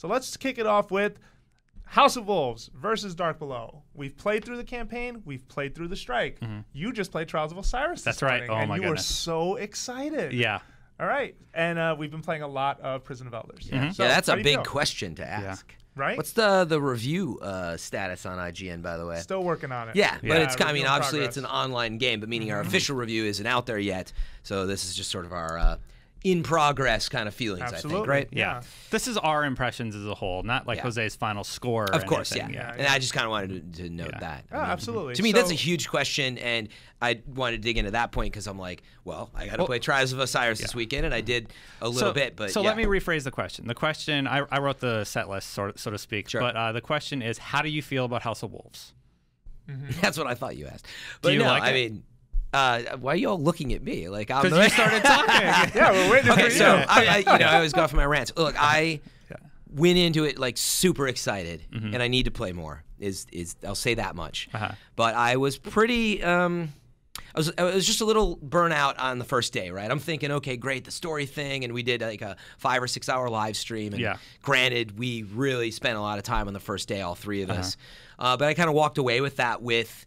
So let's kick it off with House of Wolves versus Dark Below. We've played through the campaign. We've played through the strike. You just played Trials of Osiris this morning, Oh, and my you goodness. were so excited. Yeah. All right. And we've been playing a lot of Prison of Elders. So, Yeah, that's how a do you big feel? question to ask. Right? What's the review status on IGN, by the way? Still working on it. Yeah, but it's, I review mean, in obviously progress. it's an online game, but meaning our official review isn't out there yet. So this is just sort of our in progress kind of feelings, Absolutely. I think, right? Yeah. This is our impressions as a whole, not like Yeah. Jose's final score. Of or course, anything. yeah. And I just kind of wanted to note that. Yeah, absolutely. To me, So- that's a huge question, and I wanted to dig into that point because I'm like, well, I got to play Trials of Osiris this weekend, and I did a little bit, but so yeah. let me rephrase the question. The question, I wrote the set list, so to speak, Sure. but the question is, how do you feel about House of Wolves? That's what I thought you asked. But you no, like I it? mean, why are you all looking at me? Like I'm Because you started talking. Yeah, we're waiting for Okay, you. so I always go off my rants. Look, I went into it like super excited, and I need to play more. I'll say that much. But I was pretty. I was just a little burnout on the first day, right? I'm thinking, okay, great, the story thing, and we did like a 5 or 6 hour live stream. And granted, we really spent a lot of time on the first day, all three of us. But I kind of walked away with that with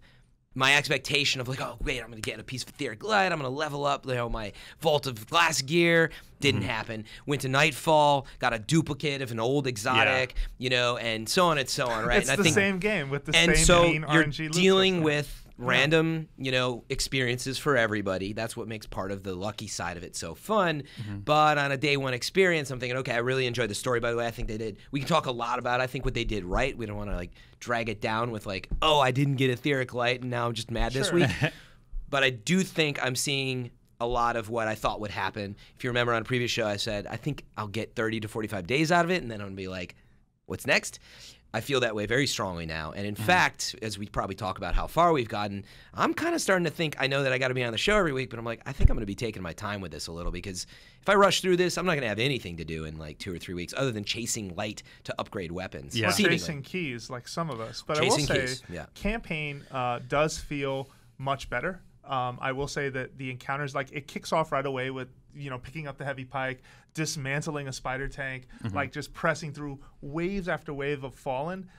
my expectation of like, oh, wait, I'm going to get a piece of etheric light. I'm going to level up, my vault of glass gear. Didn't happen. Went to Nightfall, got a duplicate of an old exotic, and so on and so on, right? It's and the I think, same game with the and same so mean you're RNG loot dealing system. with random, experiences for everybody. That's what makes part of the lucky side of it so fun. But on a day one experience, I'm thinking, okay, I really enjoyed the story. By the way, I think they did. We can talk a lot about, I think, what they did right. We don't want to like drag it down with like, oh, I didn't get etheric light and now I'm just mad this week. But I do think I'm seeing a lot of what I thought would happen. If you remember on a previous show, I said, I think I'll get 30 to 45 days out of it, and then I'm going to be like, what's next? I feel that way very strongly now. And in fact, as we probably talk about how far we've gotten, I'm kind of starting to think, I know that I got to be on the show every week, but I'm like, I think I'm going to be taking my time with this a little, because if I rush through this, I'm not going to have anything to do in like 2 or 3 weeks other than chasing light to upgrade weapons. Yeah. Or Seemingly. chasing keys like some of us. But Chasing I will keys, say, yeah. campaign does feel much better. I will say that the encounters, like it kicks off right away with, picking up the heavy pike, dismantling a spider tank, like just pressing through waves after wave of fallen.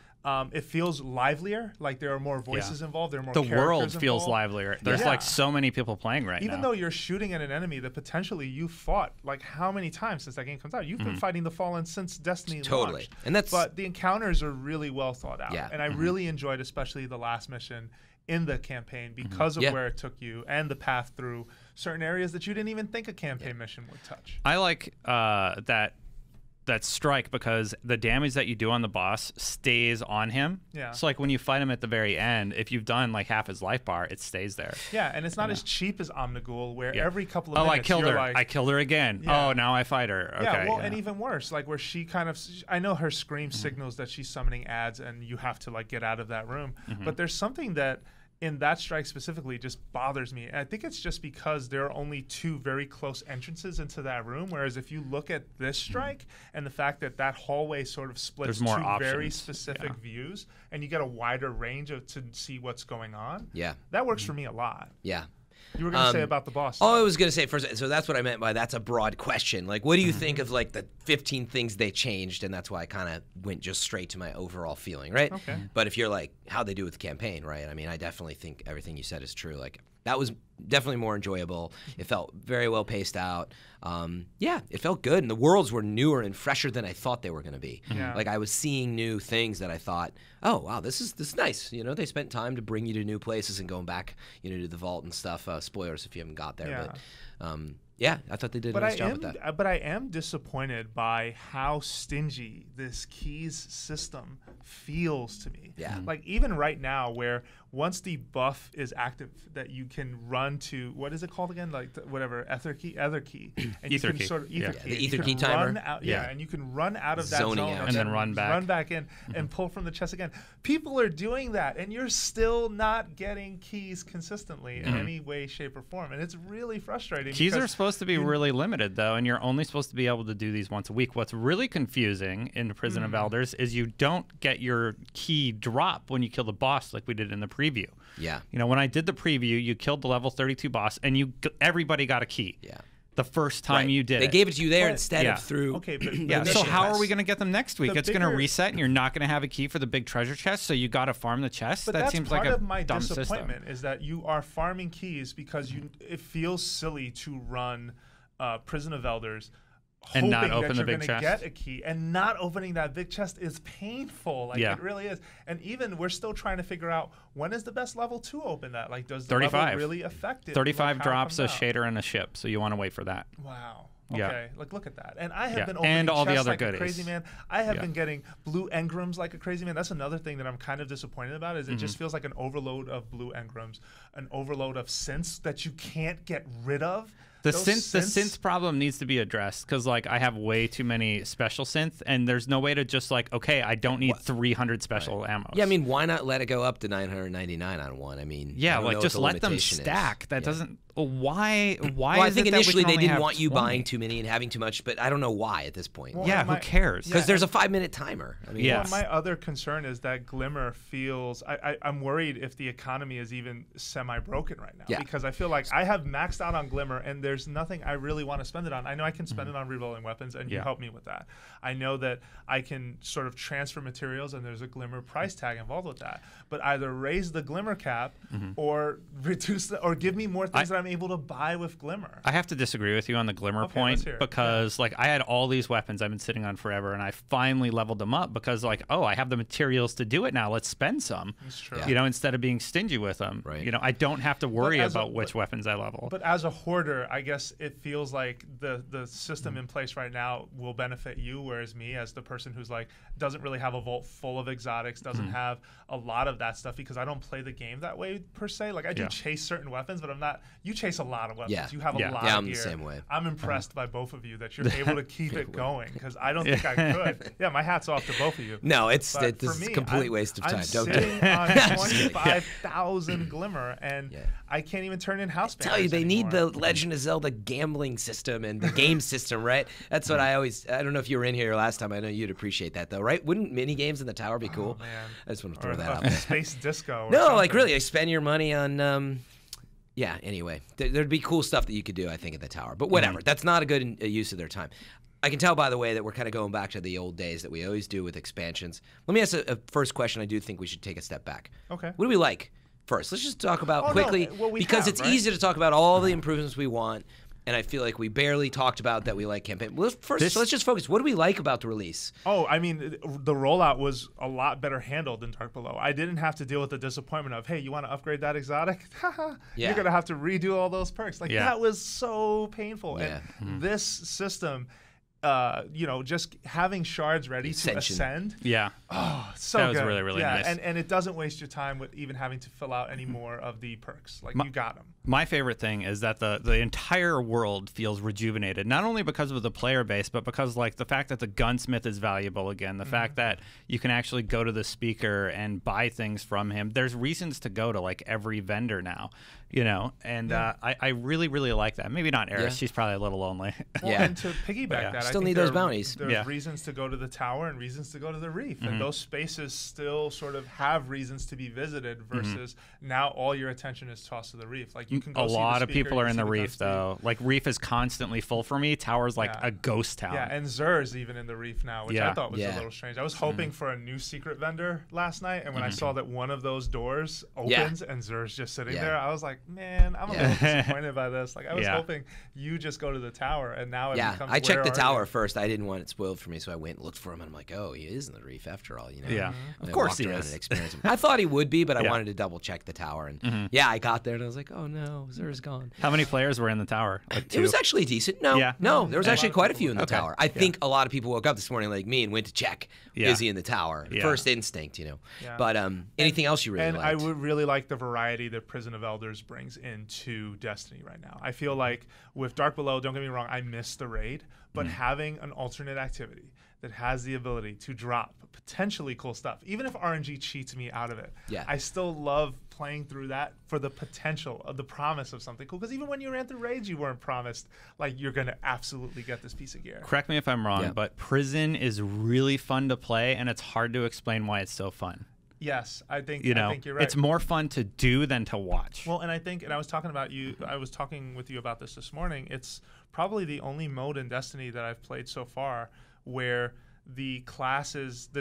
It feels livelier, like there are more voices involved. There are more The characters world feels involved. livelier. There's like so many people playing right now. Even though you're shooting at an enemy that potentially you fought, like how many times since that game comes out? You've been fighting the Fallen since Destiny launched. And that's But the encounters are really well thought out. Yeah. And I really enjoyed especially the last mission in the campaign because of where it took you and the path through certain areas that you didn't even think a campaign mission would touch. I like that strike because the damage that you do on the boss stays on him. Yeah. So like when you fight him at the very end, if you've done like half his life bar, it stays there. Yeah, and it's not as cheap as Omnigul, where every couple of Oh, minutes I killed you're her. like, I killed her again. Yeah. Oh, now I fight her. Okay. Yeah, well, and even worse, like where she kind of, I know her scream signals that she's summoning ads and you have to like get out of that room. But there's something that in that strike specifically just bothers me. And I think it's just because there are only 2 very close entrances into that room. Whereas if you look at this strike and the fact that that hallway sort of splits There's more 2 very options. specific views and you get a wider range to see what's going on. Yeah. That works for me a lot. Yeah. You were going to say about the boss. Oh, I was going to say first, so that's what I meant by that's a broad question. Like, what do you think of like the 15 things they changed? And that's why I kind of went just straight to my overall feeling, right? Okay. But if you're like, how'd they do with the campaign, right? I mean, I definitely think everything you said is true. Like, that was definitely more enjoyable. It felt very well paced out. Yeah, it felt good. And the worlds were newer and fresher than I thought they were going to be. Yeah. Like, I was seeing new things that I thought, oh, wow, this is nice. They spent time to bring you to new places and going back, to the vault and stuff. Spoilers if you haven't got there. Yeah. But, yeah, I thought they did a nice job with that. But I am disappointed by how stingy this keys system feels to me. Yeah. Like even right now, where once the buff is active, that you can run to what is it called again? Like whatever ether key, and you Ether can key. sort of Yeah. key. The and you ether can key timer. run out, Yeah. and you can run out of that Zoning zone out. And then run back. Run back in and pull from the chest again. People are doing that, and you're still not getting keys consistently in any way, shape, or form, and it's really frustrating. Keys because are supposed to be really limited, though, and you're only supposed to be able to do these once a week. What's really confusing in Prison of Elders is you don't get your key drop when you kill the boss like we did in the preview. Yeah. When I did the preview, you killed the level 32 boss, and everybody got a key. Yeah. the first time you did They it. gave it to you there But- instead Yeah. of through. Okay, but Yeah, the so mission how quest. are we going to get them next week? The It's going to bigger- reset, and you're not going to have a key for the big treasure chest, so you got to farm the chest? But That that's seems part like a of my dumb disappointment system. is that you are farming keys because it feels silly to run Prison of Elders And not hoping open that the you're big gonna chest. get a key, and not opening that big chest is painful. Like Yeah. it really is. And even we're still trying to figure out when is the best level to open that. Like does the 35. level really affect it? 35 Like, how it drops a comes out? shader and a ship, so you want to wait for that. Wow. Yeah. Okay. Like look at that. And I have Yeah. been opening And all the chests other like goodies. a crazy man. I have Yeah. been getting blue engrams like a crazy man. That's another thing that I'm kind of disappointed about is it just Mm-hmm. feels like an overload of blue engrams, an overload of synths that you can't get rid of. The Those synth problem needs to be addressed because like I have way too many special synths, and there's no way to just like, okay, I don't need 300 special ammos. Yeah, I mean, why not let it go up to 999 on one? I mean, I yeah, don't know like what just the let them limitation is. stack. That Yeah. doesn't. Why? Well, I is think it that we initially can they only didn't have want you 20? buying too many and having too much, but I don't know why at this point. Well, Yeah, my- who cares? Because Yeah, there's a 5-minute timer. I mean, Yeah. Well, my other concern is that Glimmer feels. I'm worried if the economy is even semi-broken right now. Yeah. Because I feel like I have maxed out on Glimmer, and there's nothing I really want to spend it on. I know I can spend it on rerolling weapons, and you Yeah. help me with that. I know that I can sort of transfer materials, and there's a Glimmer price tag involved with that. But either raise the Glimmer cap, or reduce or give me more things that I'm able to buy with Glimmer. I have to disagree with you on the Glimmer Okay, point let's hear it. because like I had all these weapons I've been sitting on forever, and I finally leveled them up because like, oh, I have the materials to do it now. Let's spend some. That's true. You know, instead of being stingy with them. Right. You know, I don't have to worry as a- about which weapons I level. But as a hoarder, I guess it feels like the system in place right now will benefit you, whereas me, as the person who's like doesn't really have a vault full of exotics, doesn't have a lot of that stuff because I don't play the game that way per se. Like I do Yeah. chase certain weapons, but I'm not. You chase a lot of weapons. Yeah. You have a Yeah. lot Yeah, of I'm the gear. same way. I'm impressed by both of you that you're able to keep it going because I don't think I could. Yeah, my hat's off to both of you. No, it's But this for is a me, complete waste of time. I'm Don't do sitting it. on 25,000 Glimmer, and Yeah. I can't even turn in house Tell you, banners they need anymore. the Legend of Zelda gambling system and the game system, right? That's what I don't know if you were in here last time. I know you'd appreciate that, though, right? Wouldn't mini games in the tower be cool? Oh, man. I just want to Or throw that a out there. space disco. or No, like something. really, like spend your money on. Yeah. Anyway, there'd be cool stuff that you could do, I think, at the tower. But whatever, that's not a good use of their time. I can tell, by the way, that we're kind of going back to the old days that we always do with expansions. Let me ask a first question. I do think we should take a step back. Okay. What do we like first? Let's just talk about Oh, no, quickly what we because have, it's right? easy to talk about all the improvements we want. And I feel like we barely talked about that we like campaign. Well, first, so let's just focus. What do we like about the release? Oh, I mean, the rollout was a lot better handled than Dark Below. I didn't have to deal with the disappointment of, hey, you want to upgrade that exotic? Yeah. You're going to have to redo all those perks. Like, Yeah. that was so painful. Yeah. And this system, just having shards ready to Ascension. ascend. Yeah. Oh, so That was good. really, really yeah, nice. And it doesn't waste your time with even having to fill out any more of the perks. Like, you got them. My favorite thing is that the entire world feels rejuvenated, not only because of the player base, but because like the fact that the gunsmith is valuable again, the fact that you can actually go to the speaker and buy things from him. There's reasons to go to like every vendor now, you know, and I really, really like that. Maybe not Eris. Yeah. She's probably a little lonely. Well, Yeah. and to piggyback Yeah. that, Still I think need those there are- bounties. There's Yeah. reasons to go to the tower and reasons to go to the reef, Mm-hmm. and those spaces still sort of have reasons to be visited. Versus now, all your attention is tossed to the reef. Like you can go A see the lot of speaker, people you are in see the reef gunsmith. though. Like reef is constantly full for me. Tower's like Yeah. a ghost town. Yeah, and Zer's even in the reef now, which I Yeah. thought was Yeah. a little strange. I was hoping for a new secret vendor last night, and when I saw that one of those doors opens and Zer's just sitting Yeah. there, I was like, man, I'm a little disappointed by this. Like I was Yeah. hoping you just go to the tower, and now it Yeah, becomes. I checked where the are tower you? first. I didn't want it spoiled for me, so I went and looked for him. And I'm like, oh, he is in the reef after all, you know? Yeah. And Of I course walked he around is. and experienced him. I thought he would be, but I Yeah. wanted to double check the tower. And yeah, I got there and I was like, oh no, Zer's gone. How many players were in the tower? Like two? It was actually decent. No, Yeah. no, there was Yeah. actually quite a few in the Okay. tower. I think a lot of people woke up this morning like me and went to check. Yeah. Is he in the tower? Yeah. First instinct, you know. Yeah. But anything else you really And I liked? would really like the variety that Prison of Elders brings into Destiny right now. I feel like with Dark Below, don't get me wrong, I miss the raid, but having an alternate activity that has the ability to drop potentially cool stuff, even if RNG cheats me out of it, Yeah. I still love playing through that for the potential of the promise of something cool. Because even when you ran through raids, you weren't promised like you're gonna absolutely get this piece of gear. Correct me if I'm wrong, Yeah. but Prison is really fun to play, and it's hard to explain why it's so fun. Yes, I think You know, I think you're right. it's more fun to do than to watch. Well, and I think, and I was talking with you about this morning. It's probably the only mode in Destiny that I've played so far where the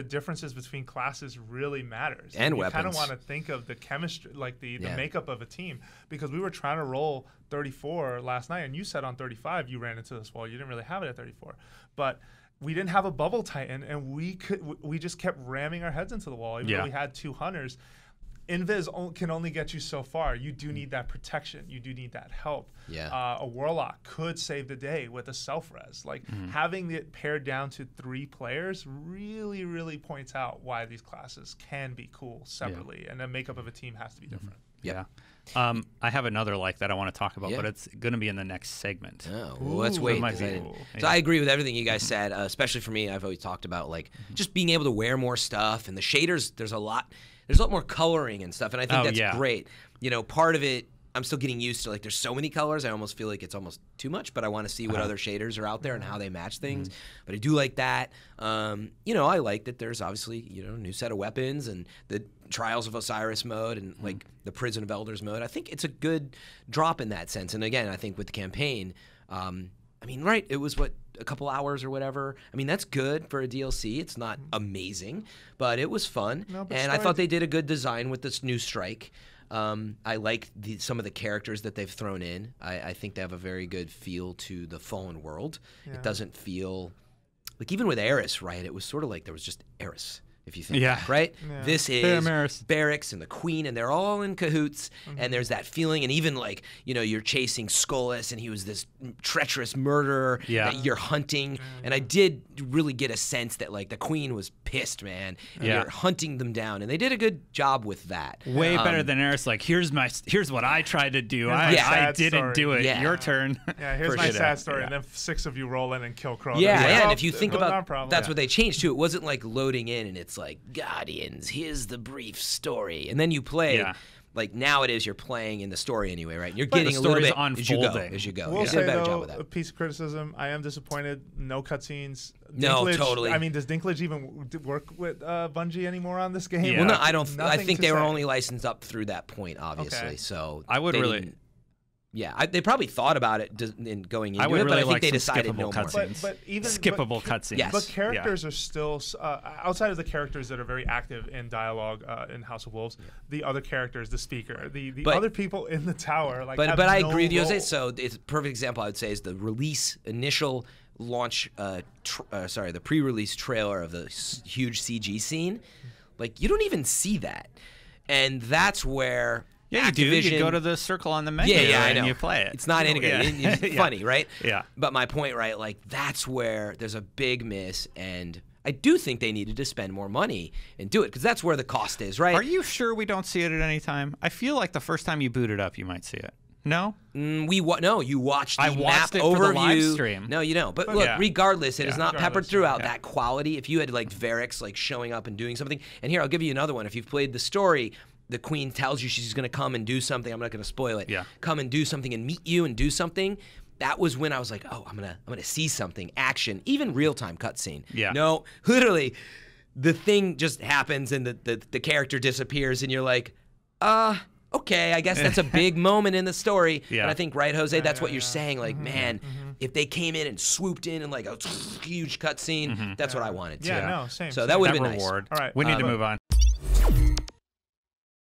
differences between classes really matters. And you weapons. kind of want to think of the chemistry, like the makeup of a team, because we were trying to roll 34 last night, and you said on 35 you ran into this wall. You didn't really have it at 34, but we didn't have a bubble titan, and we just kept ramming our heads into the wall, even though we had 2 hunters. Invis can only get you so far. You do need that protection. You do need that help. Yeah. A warlock could save the day with a self-res. Like having it pared down to 3 players really, really points out why these classes can be cool separately, and the makeup of a team has to be different. Yeah. I have another like that I want to talk about, but it's going to be in the next segment. Oh, well, let's wait. So I agree with everything you guys said, especially for me. I've always talked about like just being able to wear more stuff, and the shaders. There's a lot more coloring and stuff, and I think that's great. You know, part of it, I'm still getting used to. Like, there's so many colors, I almost feel like it's almost too much. But I want to see what other shaders are out there and how they match things. But I do like that. You know, I like that there's obviously a new set of weapons and the Trials of Osiris mode and like the Prison of Elders mode. I think it's a good drop in that sense. And again, I think with the campaign, I mean, right? It was a couple hours or whatever. I mean, that's good for a DLC. It's not amazing, but it was fun. And I thought they did a good design with this new strike. I like some of the characters that they've thrown in. I think they have a very good feel to the Fallen world. It doesn't feel like, even with Eris, right? It was sort of like there was just Eris. If you think back, right? Yeah. This is Barracks and the Queen, and they're all in cahoots, and there's that feeling, and even like, you're chasing Skolas, and he was this treacherous murderer that you're hunting, and I did really get a sense that like the Queen was pissed, man, and you're hunting them down, and they did a good job with that. Way better than Eris, like, here's what I tried to do. I didn't do it. Yeah. Your turn. Yeah, here's my sad story, and then 6 of you roll in and kill Crow. And if you think about that's what they changed too. It wasn't like loading in and it's like, Guardians, here's the brief story, and then you play. Like nowadays, you're playing in the story anyway, right? You're getting a little bit as you go. We'll say, though, a piece of criticism. I am disappointed. No cutscenes. No, totally. I mean, does Dinklage even work with Bungie anymore on this game? Yeah. Well, no, I don't. I think they were only licensed up through that point, obviously. Okay. So I would really. Yeah, they probably thought about it in going into it, but I think like they decided no more. But even skippable cutscenes. Yes. But characters are still outside of the characters that are very active in dialogue in House of Wolves. The other characters, the speaker, the other people in the tower, like. But I agree with you, Jose. So it's a perfect example. I would say is the initial launch. The pre-release trailer of the huge CG scene. Like, you don't even see that, and that's where. Yeah, Activision, you do. You go to the circle on the menu and you play it. It's not integrated. It's funny, right? Yeah. But my point, right, like that's where there's a big miss, and I do think they needed to spend more money and do it because that's where the cost is, right? Are you sure we don't see it at any time? I feel like the first time you boot it up, you might see it. No? No, you watched the map it overview. For the live stream. No, you don't. But look, regardless, it is not peppered throughout that quality. If you had like Varix like showing up and doing something, and here I'll give you another one. If you've played the story. The Queen tells you she's going to come and do something. I'm not going to spoil it. Yeah. Come and do something and meet you and do something. That was when I was like, oh, I'm gonna see something, action, even real-time cutscene. Yeah. No, literally, the thing just happens and the character disappears and you're like, okay, I guess that's a big moment in the story. Yeah. And I think, right, Jose, that's what you're saying. Like, man, if they came in and swooped in and like a huge cutscene, that's what I wanted. Yeah, no, same. So that would have been reward. nice. All right, we need to move on.